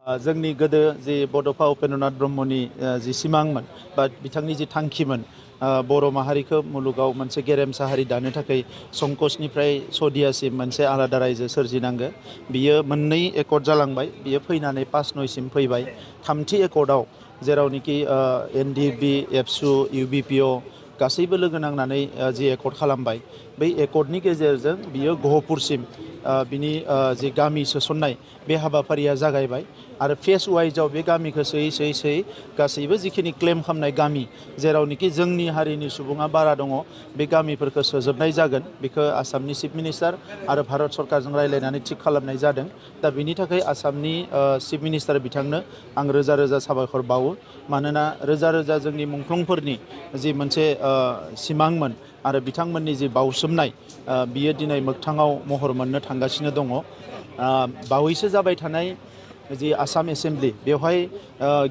जोंनि गोदो जि बड'फा उपेन्द्रनाथ ब्रह्मनि जि सिमांमोन बा बिथांनि जि थांखिमोन बर' माहारिखौ मुलुगाव मोनसे गेरेमसा हारि दानो थाखाय संकसनिफ्राय सदियासिम मोनसे आलादा रायजो सोरजिनांगो बियो मोननै एकर्ड जालांबाय बियो फैनानै 5/9 फैबाय थामथि एकर्डआव जेरावनोखि NDB एबसु UBPO गासैबो लोगो नांनानै जि एकर्ड खालामबाय बै एकर्डनि गेजेरजों बियो गहपुरसिम बिनि जि गामि सोसननाय बे हाबाफारिया जागायबाय आरो फेस वाइजआव बे गामिखौ सोयै गासैबो जिखिनि क्लेम खालामनाय गामि जेरावनोखि जोंनि हारिनि सुबुङा बारा दङ बे गामिफोरखौ सोजोबनाय जागोन बेखौ आसामनि चिफ मिनिस्टार आरो भारत सरकारजों रायज्लायनानै थिग खालामनाय जादों दा बिनि थाखाय आसामनि चिफ मिनिस्टार बिथांनो आं रोजा रोजा साबायखर बावो मानोना रोजा रोजा जोंनि मुंख्लंफोरनि जि मोनसे सिमांमोन आरो बिथांमोननि जि बावसोमनाय बियो दिनै मोगथाङाव महर मोननो थांगासिनो दङ बावैसो जाबाय थानाय जि आसाम एसेम्ब्लि बेवहाय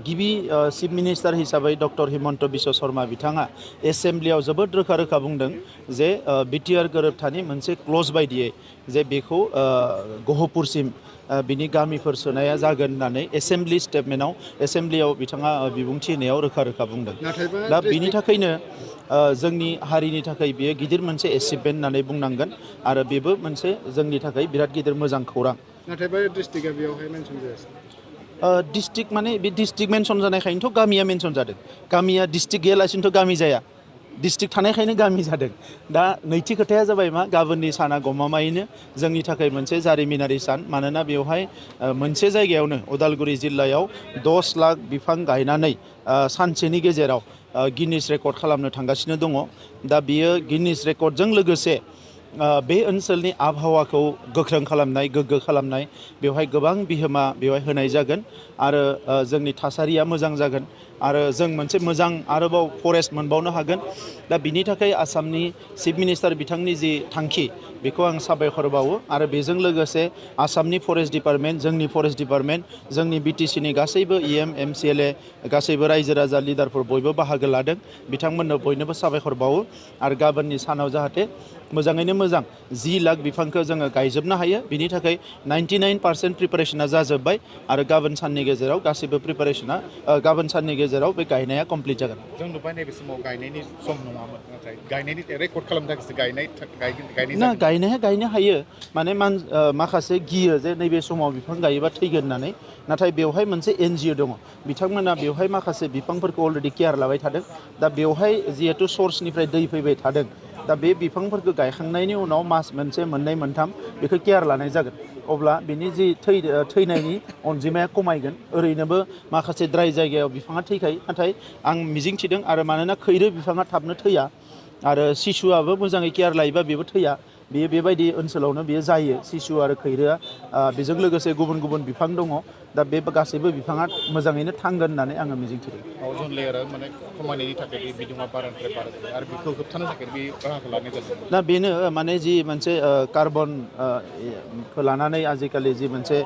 गिबि चिफ मिनिस्टार हिसाबै डक्टर हिमन्त बिश्व शर्मा बिथाङा एसेम्ब्लियाव जोबोद रोखा रोखा बुंदों जे बिटिआर गोरोबथानि मोनसे क्लज बायदियै जे बेखौ गहपुरसिम बिनि गामिफोर सोनाया जागोन होननानै एसेम्ब्लि स्टेटमेन्टआव एसेम्ब्लियाव बिथाङा बिबुंथि होनायाव रोखा रोखा बुंदों दा बिनि थाखायनो जोंनि हारिनि थाखाय बियो गिदिर मोनसे एचिभमेन्ट होननानै बुंनांगोन आरो बेबो मोनसे जोंनि थाखाय बिराद गिदिर मोजां खौरां नाथायबा डिस्ट्रिक्टआ बेयावहाय मेनसन जायासै डिस्ट्रिक्ट माने बे डिस्ट्रिक्ट मेनसन जानायखायनोथ' गामिया मेनसन जादों गामिया डिस्ट्रिक्ट गैयालासिनोथ' गामि जाया डिस्ट्रिक्ट थानायखायनो गामि जादों दा नैथि खोथाया जाबाय मा गाबोननि साना गमामायैनो जोंनि थाखाय मोनसे जारिमिनारि सान मानोना बेवहाय मोनसे जायगायावनो उदालगुरि जिल्लायाव 10 लाख बिफां गायनानै सानसेनि गेजेराव गिनिस रेकर्ड खालामनो थांगासिनो दङ दा बियो गिनिस रेकर्डजों लोगोसे बे ओनसोलनि आबहावाखौ गोख्रों खालामनाय गोग्गो खालामनाय बेवहाय गोबां बिहोमा बेवहाय होनाय जागोन आरो जोंनि थासारिया मोजां जागोन आरो जों मोनसे मोजां आरोबाव फरेस्ट मोनबावनो हागोन दा बिनि थाखाय आसामनि चिफ मिनिस्टार बिथांनि जि थांखि बेखौ आं साबायखर बावो आरो बेजों लोगोसे आसामनि फरेस्ट डिपार्टमेन्ट जोंनि फरेस्ट डिपार्टमेन्ट जोंनि BTCनि गासैबो EM MCLA गासैबो रायजो राजा लिडारफोर बयबो बाहागो लादों बिथांमोननो बयनोबो साबायखर बावो आरो गाबोननि सानाव जाहाथे मोजाङैनो मोजां 10 लाख बिफांखौ जोङो गायजोबनो हायो बिनि थाखाय 99% प्रिपारेसना जाजोब्बाय आरो गाबोन साननि गेजेराव गासैबो प्रिपारेसना गाबोन साननि गेजेराव बे गायनाया कमप्लिट जागोन जों नुबाय नैबे समाव गायनायनि सम नङामोन नाथाय गायनायनि रेकर्ड खालामनो थाखायसो गायनाय ना गायनाया गायनो हायो माने माखासे गियो जे नैबे समाव बिफां गायोबा थैगोन होननानै नाथाय बेवहाय मोनसे NGO दङ बिथांमोना बेवहाय माखासे बिफांफोरखौ अलरेडि केयार लाबाय थादों दा बेवहाय जिहेथु सर्सनिफ्राय दै फैबाय थादों दा बे बिफांफोरखौ गायखांनायनि उनाव मास मोनसे मोननै मोनथाम बेखौ केयार लानाय जागोन अब्ला बिनि जि थैनायनि अनजिमाया खमायगोन ओरैनोबो माखासे द्राय जायगायाव बिफाङा थैखायो नाथाय आं मिजिंथिदों आरो मानोना खैरो बिफाङा थाबनो थैया आरो सिसुआबो मोजाङै केयार लायोबा बेबो थैया बेयो बेबायदि ओनसोलावनो बेयो जायो सिसु आरो खैरोआ बेजों लोगोसे गुबुन गुबुन बिफां दङ दा बे गासैबो बिफाङा मोजाङैनो थांगोन होननानै आङो मिजिंथिदों अजन लेयारा माने खमायनायनि थाखाय बे बिदुङा बारानिफ्राय बारा जायो आरो बेखौ होबथानो थाखाय बे राहाखौ लानाय जादों दा बेनो माने जि मोनसे कार्बनखौ लानानै आजिखालि जि मोनसे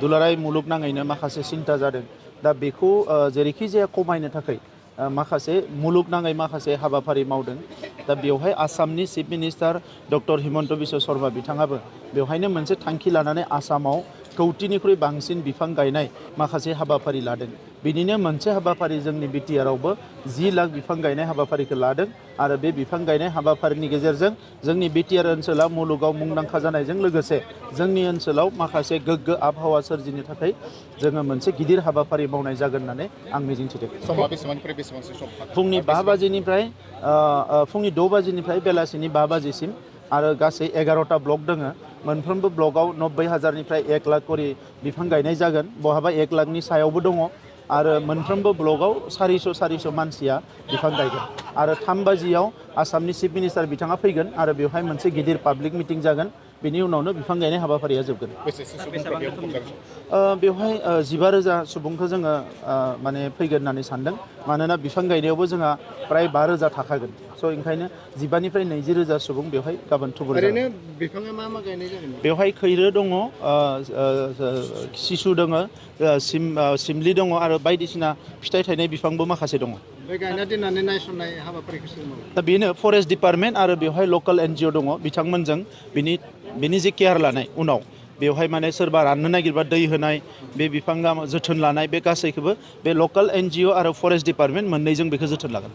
दुलाराय मुलुगनाङैनो माखासे सिन्था जादों दा बेखौ जेरैखि जाया खमायनो थाखाय माखासे मुलुगनाङै माखासे हाबाफारि मावदों दा बेवहाय आसामनि chief minister doctor Himanta Biswa Sharma बिथाङाबो बेवहायनो मोनसे थांखि लानानै आसामाव 1,000,000निख्रुइ बांसिन बिफां गायनाय माखासे हाबाफारि लादों बिनिनो मोनसे हाबाफारि जोंनि BTRआवबो 10 लाख बिफां गायनाय हाबाफारिखौ लादों आरो बे बिफां गायनाय हाबाफारिनि गेजेरजों जोंनि BTR ओनसोला मुलुगाव मुंदांखा जानायजों लोगोसे जोंनि ओनसोलाव माखासे गोग्गो आबहावा सोरजिनो थाखाय जोङो मोनसे गिदिर हाबाफारि मावनाय जागोन होननानै आं मिजिंथिदों समा बेसेबांनिफ्राय बेसेबांसो सम फुंनि 5 बाजिनिफ्राय फुंनि 6 बाजिनिफ्राय बेलासिनि 5 बाजिसिम आरो गासै 11टा ब्लक दङ मोनफ्रोमबो ब्लकआव 90,000निफ्राय 1 लाख करि बिफां गायनाय जागोन बहाबा 1 लाखनि सायावबो दङ आरो मोनफ्रोमबो ब्लकआव 400 मानसिया बिफां गायगोन आरो 3 बाजियाव आसामनि चिफ मिनिस्टार बिथाङा फैगोन आरो बेवहाय मोनसे गिदिर पाब्लिक मिटिं जागोन बेनि उनावनो बिफां गायनाय हाबाफारिया जोबगोन बेवहाय 15,000 सुबुंखौ जोङो माने फैगोन होननानै सानदों मानोना बिफां गायनायावबो जोंहा प्राय 5,000 थाखागोन स' ओंखायनो 15निफ्राय 20,000 सुबुं बेवहाय गाबोन थुबुर जागोन ओरैनो बिफाङा मा मा गायनाय जागोन बेवहाय खैरो दङ सिसु दङ सिमलि दङ आरो बायदिसिना फिथाइ थायनाय बिफांबो माखासे दङ बे गायना दोननानै नायसननाय हाबाफारिखौ दा बेनो फरेस्ट डिपार्टमेन्ट आरो बेवहाय लकेल NGO दङ बिथांमोनजों बिनि जि केयार लानाय उनाव बेवहाय माने सोरबा राननो नागिरबा दै होनाय बे बिफां जोथोन लानाय बे गासैखौबो बे लकेल NGO आरो फरेस्ट डिपार्टमेन्ट मोननैजों बेखौ जोथोन लागोन।